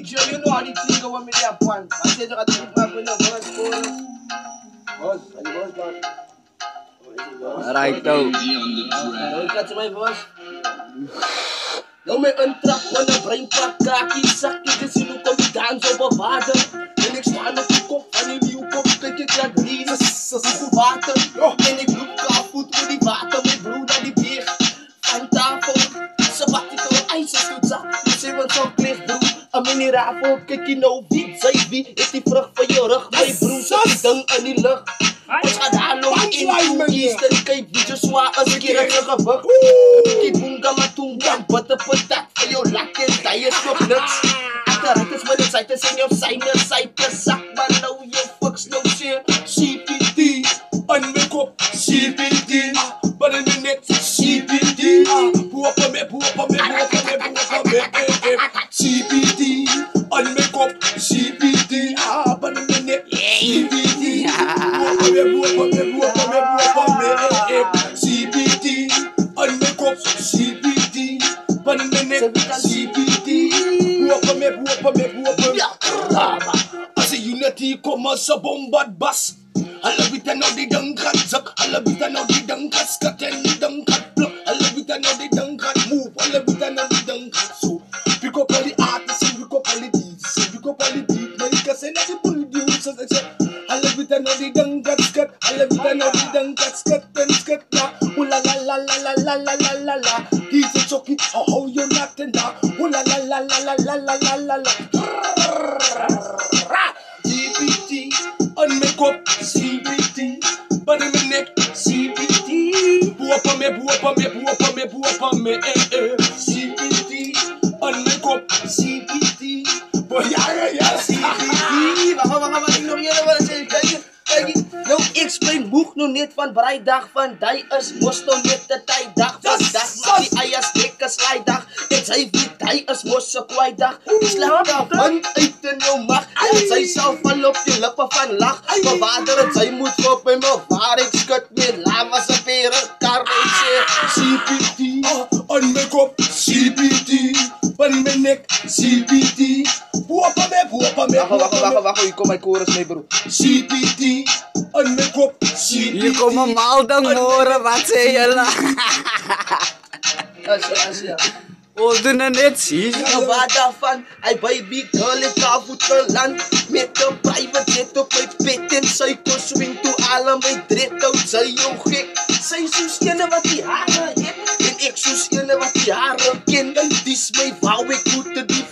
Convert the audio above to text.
DJ, you know how the thing go when me there one. I said you got to put back with the boss. Boss, are you boss back? Alright though. Look at my boss. Nou met een trap van een breinpak, kakie, zakje, dit zien hoe kom ik dans op een water. En ik sta op de kop van die nieuwkop, kijk ik naar drieën, ik voel water. En ik loop kaapvoet met die water, mijn broer naar die beer. Van tafel, sabbatical, ijzers doet zak, dus ik word zo'n plicht broer. Een minerafel, kijk je nou wie, zij wie, is die vrucht van je rug. Mijn broer zet die ding in die lucht. Ons gaat halen in to Eastern Cape, wie je zwaar als een keer een gewicht. Die boonga maar toenga, butter patat voor jou lak en die is nog niks. Achteruit is met de zijtes in jouw zijtes, zak maar nou je fucks nou shit. CPT, on mijn kop, CPT, maar in mijn nek, CPT. Boepa me, CPT, on mijn kop, CPT, maar in mijn nek, CPT. CPT, on mijn kop, CPT, maar in mijn nek, CPT. Als je unity komt als een bombard bas. Alle bieten nou die dang gaat zak, alle bieten nou die dang gaat skat en die dang gaat pluk. Alle bieten nou die dang gaat move, alle bieten nou die dang gaat zo. Pick up all the artists, pick up all the beats, pick up all the beat, maar ik kan zeggen dat je producers. Alle bieten nou die dang gaat skat, alle bieten nou die dang gaat skat en skat na. Oela la la la la la la la la la. Die is chokkie, oh you not in da. Oela la la la la la la la la la. CPT, on mijn kop, CPT, maar in mijn nek, CPT. Boepa me, CPT, on mijn kop, CPT. Ja, CPT. Wacht, ik nog eerder wat zeggen. Kijk, nou ik spreek boeg nog niet van breidag, van die is mos nog niet de tijddag. Vandaag maak die eiers dikke slijdag. En zij wie die is mos een kwijdag. Slap de wand uit in jou mag. En zij zal val op je lippen van lach. Maar vader het zij moet op in mijn waar. Ik schud weer laam als een verenkar. CPT, on mijn kop, CPT, on mijn nek, CPT. Boepa me. Wacht, hier komt mijn chorus mee bro. CPT, on mijn kop, CPT. Hier komen maldang moren, wat zei je la? Asya. Oh, doe nou net, zie. Wat daarvan, hij baby girl in Kavuteland. Met een private jet op mijn pet en sy kon swing toe alle my dread out. Sy jou gek, sy soos ene wat die hare het. En ek soos ene wat die hare ken. Dis my wou ek moet te die